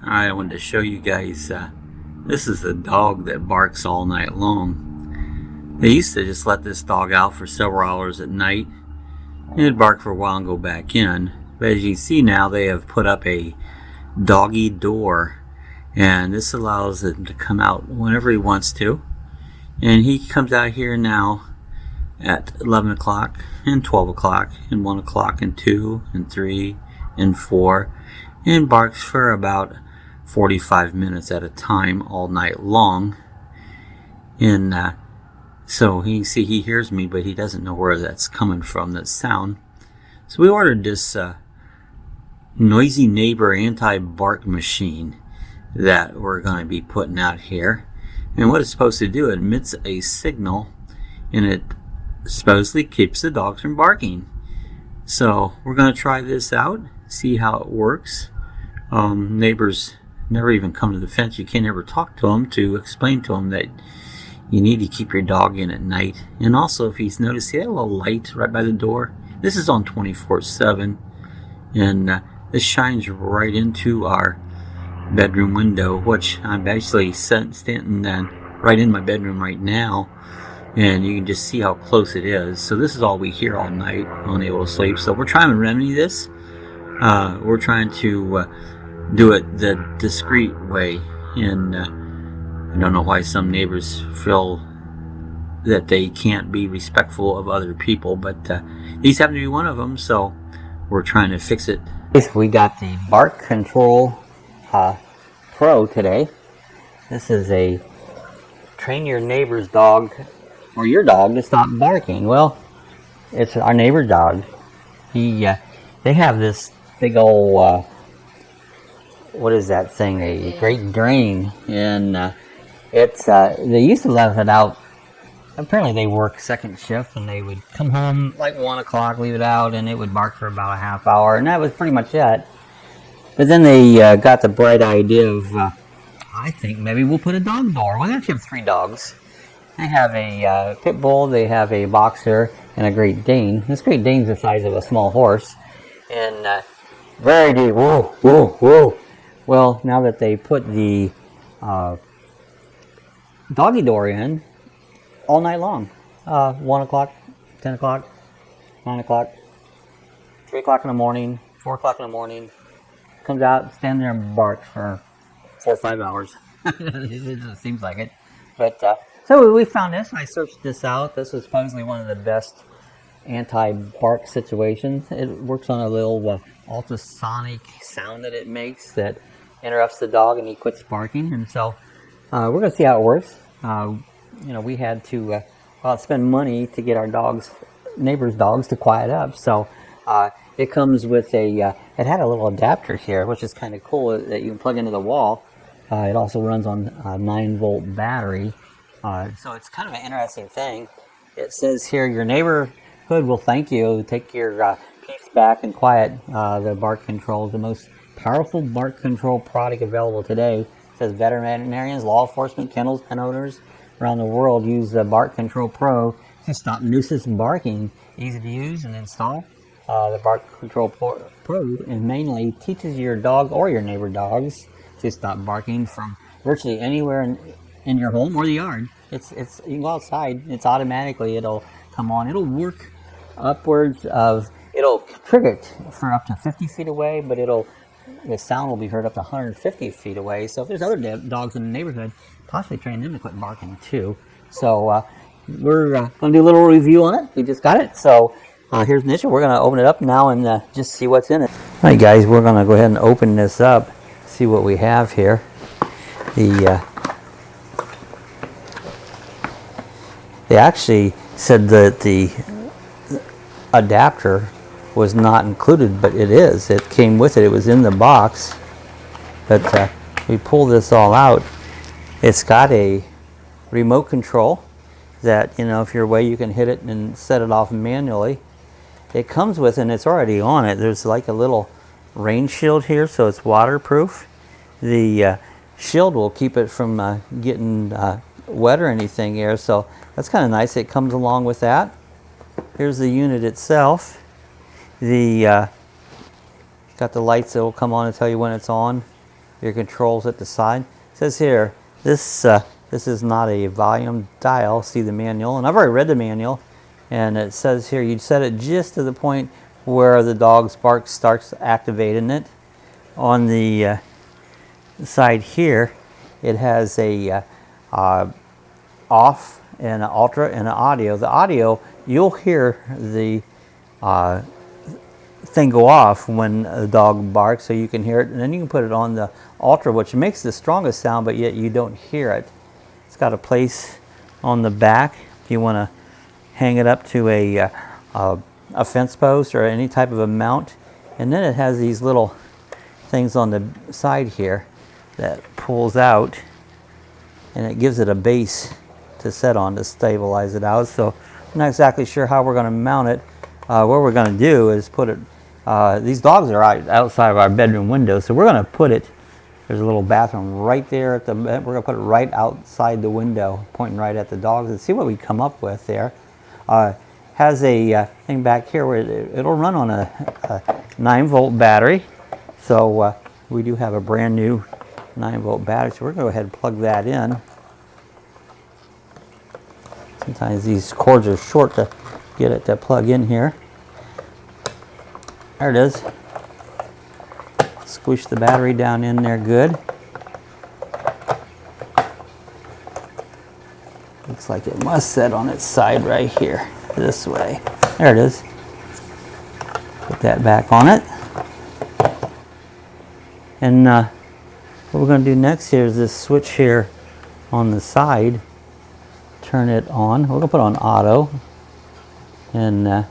I wanted to show you guys, this is the dog that barks all night long. They used to just let this dog out for several hours at night. It'd bark for a while and go back in. But as you can see now, they have put up a doggy door. And this allows him to come out whenever he wants to. And he comes out here now at 11 o'clock and 12 o'clock and 1 o'clock and 2 and 3 and 4 and barks for about 45 minutes at a time all night long. And so he see he hears me, but he doesn't know where that's coming from, that sound. So we ordered this noisy neighbor anti-bark machine that we're going to be putting out here. And what it's supposed to do, it emits a signal and it supposedly keeps the dogs from barking. So we're going to try this out, see how it works. Neighbors never even come to the fence. You can't ever talk to them to explain to them that you need to keep your dog in at night. And also, if he's noticed, see that little light right by the door? This is on 24/7, and this shines right into our bedroom window, which I'm actually standing right in my bedroom right now, and you can just see how close it is. So this is all we hear all night, unable to sleep. So we're trying to remedy this. We're trying to do it the discreet way, and I don't know why some neighbors feel that they can't be respectful of other people, but these happen to be one of them, so we're trying to fix it. We got the Bark Control Pro today. This is a train your neighbor's dog or your dog to stop barking. Well, it's our neighbor's dog. They have this big old what is that thing? A Great Dane, and it's they used to let it out. Apparently, they work second shift, and they would come home like 1 o'clock, leave it out, and it would bark for about a half hour, and that was pretty much it. But then they got the bright idea of, I think maybe we'll put a dog door. Well, they actually have 3 dogs. They have a pit bull, they have a boxer, and a Great Dane. This Great Dane's the size of a small horse, and very deep. Whoa, whoa, whoa. Well, now that they put the doggy door in all night long, 1 o'clock, 10 o'clock, 9 o'clock, 3 o'clock in the morning, 4 o'clock in the morning, comes out, stands there and barks for 4 or 5 hours. It seems like it. But so we found this. I searched this out. This is supposedly one of the best anti-bark situations. It works on a little ultrasonic sound that it makes that interrupts the dog and he quits barking. And so we're going to see how it works. We had to spend money to get our neighbors' dogs to quiet up. So it comes with it had a little adapter here, which is kind of cool that you can plug into the wall. It also runs on a 9-volt battery. So it's kind of an interesting thing. It says here, your neighborhood will thank you. Take your peace back and quiet the bark control. The most powerful bark control product available today. It says veterinarians, law enforcement, kennels, and owners around the world use the Bark Control Pro to stop nuisance barking. Easy to use and install. The Bark Control Pro and mainly teaches your dog or your neighbor dogs to stop barking from virtually anywhere in your home or the yard. It's you can go outside. It's automatically, it'll come on. It'll work upwards of, it'll trigger it for up to 50 feet away, but the sound will be heard up to 150 feet away. So if there's other dogs in the neighborhood, possibly train them to quit barking too. So we're going to do a little review on it. We just got it. So here's the issue. We're going to open it up now and just see what's in it. All right, guys, we're going to go ahead and open this up, see what we have here. They actually said that the adapter was not included, but it is. It came with it. It was in the box. But we pull this all out. It's got a remote control that, if you're away, you can hit it and set it off manually. It comes with, and it's already on it, there's like a little rain shield here, so it's waterproof. The shield will keep it from getting wet or anything here, so that's kind of nice. It comes along with that. Here's the unit itself. Got the lights that will come on and tell you when it's on. your controls at the side. It says here, this is not a volume dial. See the manual, and I've already read the manual, and it says here you set it just to the point where the dog's bark starts activating it. On the side here, it has a off and an ultra and an audio. The audio, you'll hear the thing go off when the dog barks, so you can hear it, and then you can put it on the ultra, which makes the strongest sound, but yet you don't hear it. It's got a place on the back if you want to hang it up to a fence post or any type of a mount, and then it has these little things on the side here that pulls out, and it gives it a base to set on to stabilize it out. So I'm not exactly sure how we're going to mount it. What we're going to do is put it, these dogs are outside of our bedroom window, so we're going to put it, there's a little bathroom right there at the, we're going to put it right outside the window, pointing right at the dogs, and see what we come up with there. Has a thing back here where it'll run on a 9-volt battery. So we do have a brand new 9-volt battery, so we're going to go ahead and plug that in. Sometimes these cords are short to get it to plug in here. There it is. Squish the battery down in there good. Looks like it must set on its side right here, this way. There it is. Put that back on it. And what we're going to do next here is this switch here on the side. Turn it on. We're going to put on auto. And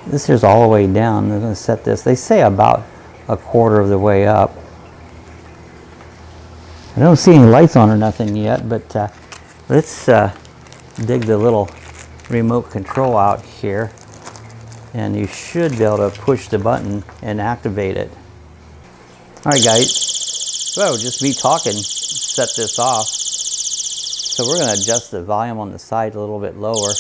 this here's all the way down. They're going to set this. They say about a quarter of the way up. I don't see any lights on or nothing yet, but let's dig the little remote control out here, and you should be able to push the button and activate it. Alright guys, so just me talking set this off. So we're going to adjust the volume on the side a little bit lower.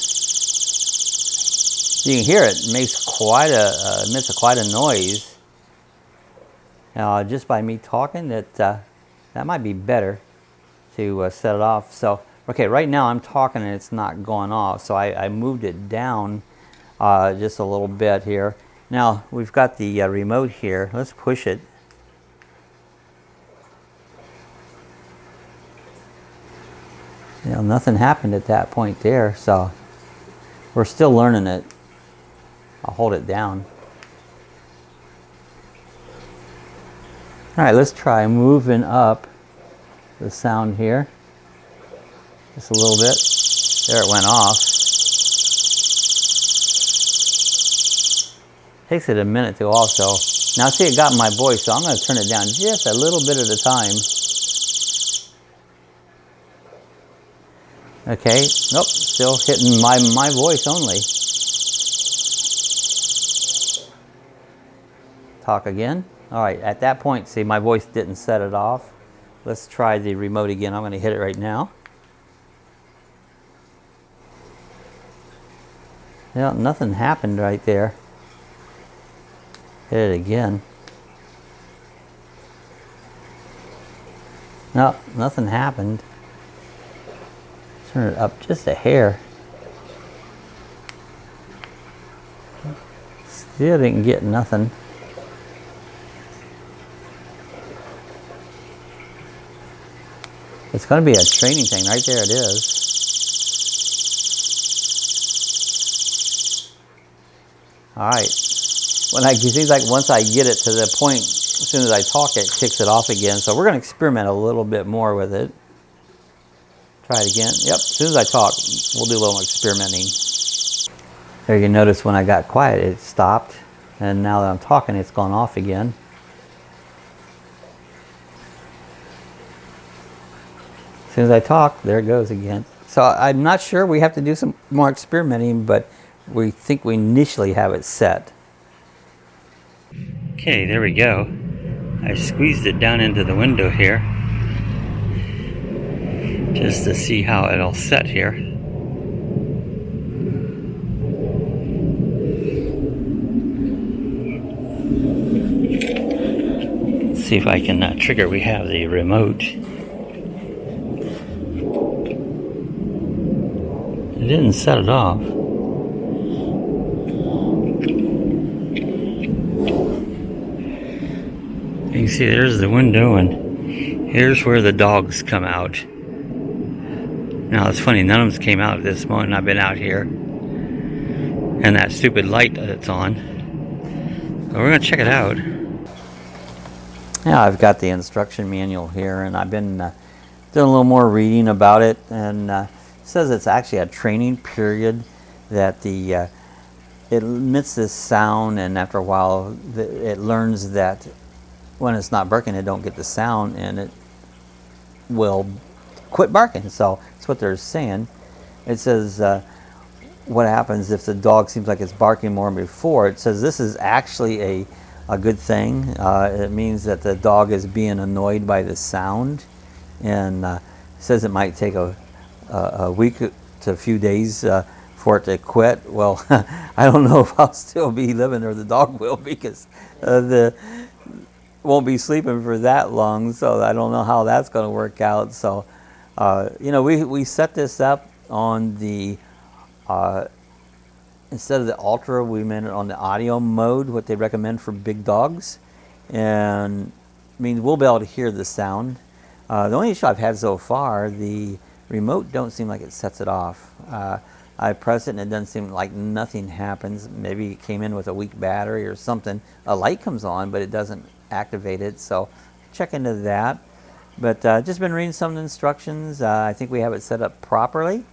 You can hear it makes quite a noise. Just by me talking, that might be better to set it off. So, okay, right now I'm talking and it's not going off. So I moved it down just a little bit here. Now we've got the remote here. Let's push it. You know, nothing happened at that point there. So we're still learning it. I'll hold it down. All right, let's try moving up the sound here. Just a little bit. There, it went off. Takes it a minute to go off, so now see it got my voice, so I'm going to turn it down just a little bit at a time. Okay, nope, still hitting my voice only. Talk again. All right, at that point, see, my voice didn't set it off. Let's try the remote again. I'm going to hit it right now. Yeah, nothing happened right there. Hit it again. No, nothing happened. Turn it up just a hair. Still didn't get nothing. It's going to be a training thing. Right there it is. All right. It seems like once I get it to the point, as soon as I talk, it kicks it off again. So we're going to experiment a little bit more with it. Try it again. Yep, as soon as I talk, we'll do a little experimenting. There you notice when I got quiet, it stopped. And now that I'm talking, it's gone off again. As soon as I talk, there it goes again. So I'm not sure. We have to do some more experimenting, but we think we initially have it set. Okay, there we go. I squeezed it down into the window here just to see how it'll set here. see if I can trigger. We have the remote. It didn't set it off. You can see there's the window, and here's where the dogs come out. Now it's funny, none of them came out at this moment. I've been out here, and that stupid light that's on. So we're gonna check it out. Now I've got the instruction manual here, and I've been doing a little more reading about it, and it says it's actually a training period that it emits this sound, and after a while it learns that when it's not barking, it don't get the sound, and it will quit barking. So that's what they're saying. It says what happens if the dog seems like it's barking more than before. It says this is actually a good thing. It means that the dog is being annoyed by the sound, and it says it might take a week to a few days for it to quit. Well, I don't know if I'll still be living or the dog will, because won't be sleeping for that long, so I don't know how that's going to work out. So you know, we set this up on the instead of the Ultra, we made it on the audio mode, what they recommend for big dogs, and I mean we'll be able to hear the sound. The only issue I've had so far, the remote don't seem like it sets it off. I press it and it doesn't seem like nothing happens. Maybe it came in with a weak battery or something. A light comes on, but it doesn't activate it, so check into that. But just been reading some of the instructions. I think we have it set up properly.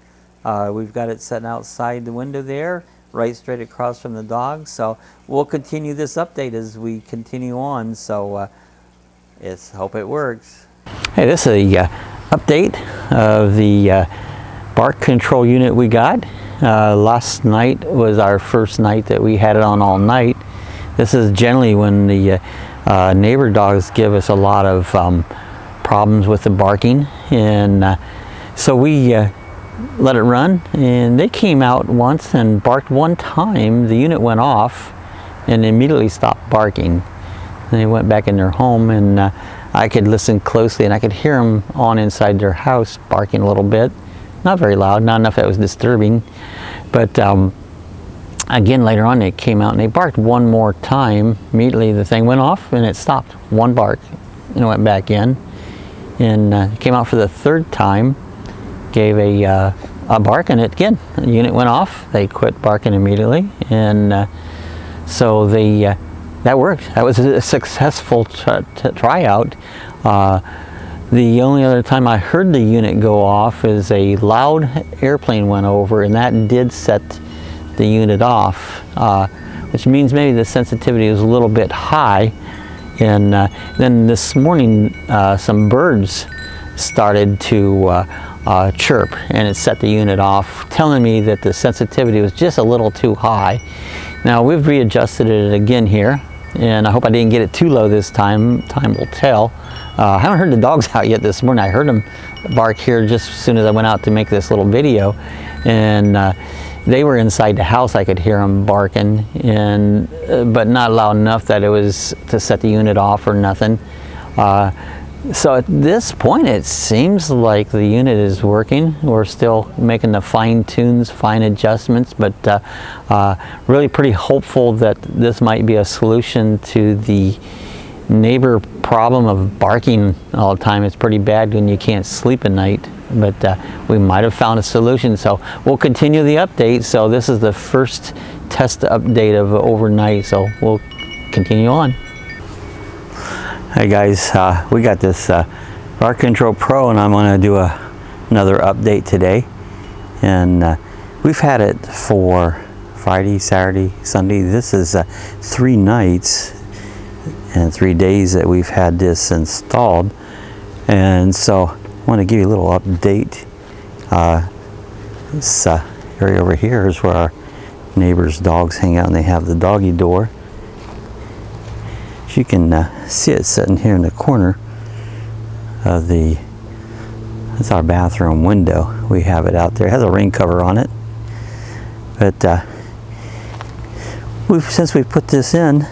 We've got it set outside the window there, right straight across from the dog. So we'll continue this update as we continue on. So hope it works. Hey, this is a update of the bark control unit we got. Last night was our first night that we had it on all night. This is generally when the neighbor dogs give us a lot of problems with the barking, and so we let it run, and they came out once and barked one time. The unit went off and immediately stopped barking, and they went back in their home, and I could listen closely and I could hear them on inside their house barking a little bit, not very loud, not enough that was disturbing, but again later on they came out and they barked one more time. Immediately the thing went off and it stopped. One bark and it went back in, and came out for the third time, gave a bark, and it again, the unit went off. They quit barking immediately, and so that worked. That was a successful tryout. The only other time I heard the unit go off is a loud airplane went over, and that did set the unit off, which means maybe the sensitivity was a little bit high. And then this morning some birds started to chirp, and it set the unit off, telling me that the sensitivity was just a little too high. Now we've readjusted it again here, and I hope I didn't get it too low this time. Time will tell. I haven't heard the dogs out yet this morning. I heard them bark here just as soon as I went out to make this little video, and they were inside the house. I could hear them barking, and but not loud enough that it was to set the unit off or nothing. So at this point it seems like the unit is working. We're still making the fine adjustments, but really pretty hopeful that this might be a solution to the neighbor problem of barking all the time. It's pretty bad when you can't sleep at night, but we might have found a solution. So we'll continue the update. So this is the first test update of overnight, so we'll continue on. Hey guys, we got this Bark Control Pro, and I'm going to do another update today. And we've had it for Friday, Saturday, Sunday. This is 3 nights and 3 days that we've had this installed. And so I want to give you a little update. This area over here is where our neighbors' dogs hang out, and they have the doggy door. You can see it sitting here in the corner of that's our bathroom window. We have it out there. It has a rain cover on it. But since we put this in,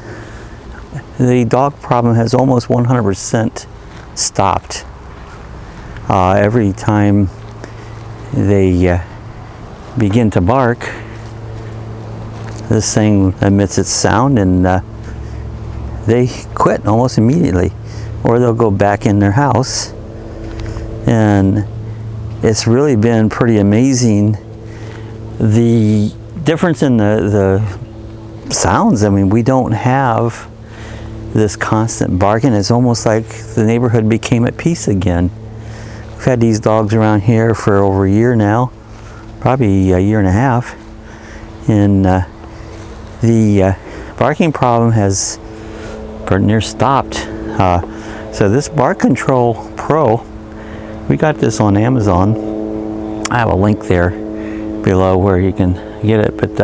the dog problem has almost 100% stopped. Every time they begin to bark, this thing emits its sound, and they quit almost immediately, or they'll go back in their house. And it's really been pretty amazing, the difference in the sounds. I mean, we don't have this constant barking. It's almost like the neighborhood became at peace again. We've had these dogs around here for over a year now, probably a year and a half, and the barking problem has pretty near stopped. So this Bark Control Pro, we got this on Amazon. I have a link there below where you can get it, but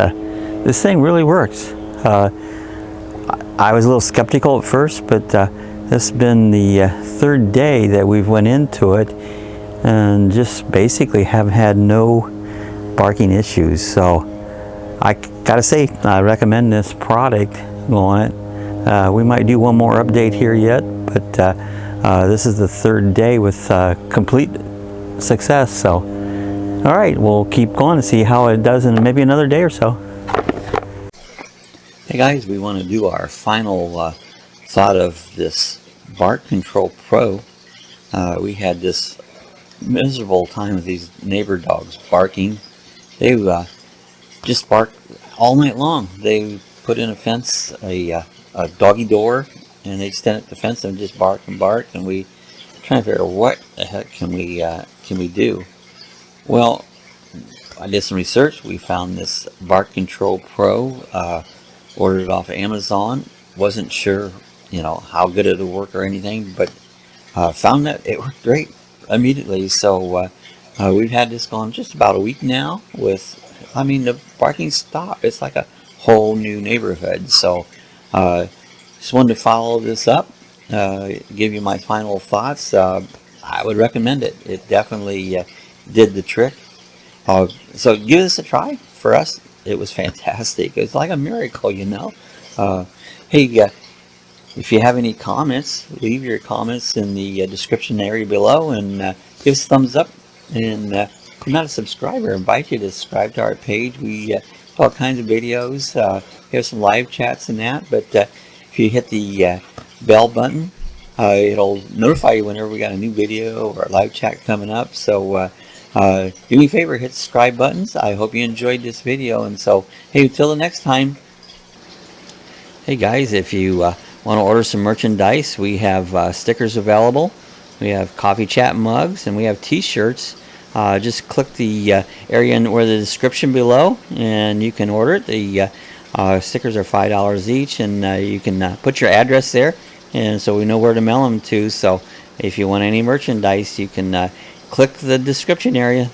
this thing really works. I was a little skeptical at first, but this has been the third day that we've went into it, and just basically have had no barking issues. So I gotta say, I recommend this product. Go on it. We might do one more update here yet, but this is the third day with complete success. So all right, we'll keep going to see how it does in maybe another day or so. Hey guys, we want to do our final thought of this Bark Control Pro. We had this miserable time with these neighbor dogs barking. They just bark all night long. They put in a fence, a doggy door, and they extended the fence and just bark and bark. And we trying to figure out what the heck can we do. Well, I did some research. We found this Bark Control Pro. Ordered it off of Amazon. Wasn't sure, how good it would work or anything, but found that it worked great immediately. So we've had this going just about a week now. The barking stopped. It's like a whole new neighborhood. So just wanted to follow this up, give you my final thoughts. I would recommend it. It definitely did the trick. So give this a try. For us, it was fantastic. It's like a miracle, Hey, if you have any comments, leave your comments in the description area below, and give us a thumbs up. And if you're not a subscriber, I invite you to subscribe to our page. We have all kinds of videos. We have some live chats and that. But if you hit the bell button, it'll notify you whenever we got a new video or a live chat coming up. So do me a favor, hit the subscribe buttons. I hope you enjoyed this video, and so hey, until the next time. Hey guys, if you want to order some merchandise, we have stickers available. We have coffee chat mugs, and we have t-shirts. Just click the area where the description below, and you can order it. The stickers are $5 each, and you can put your address there, and so we know where to mail them to. So if you want any merchandise, you can click the description area.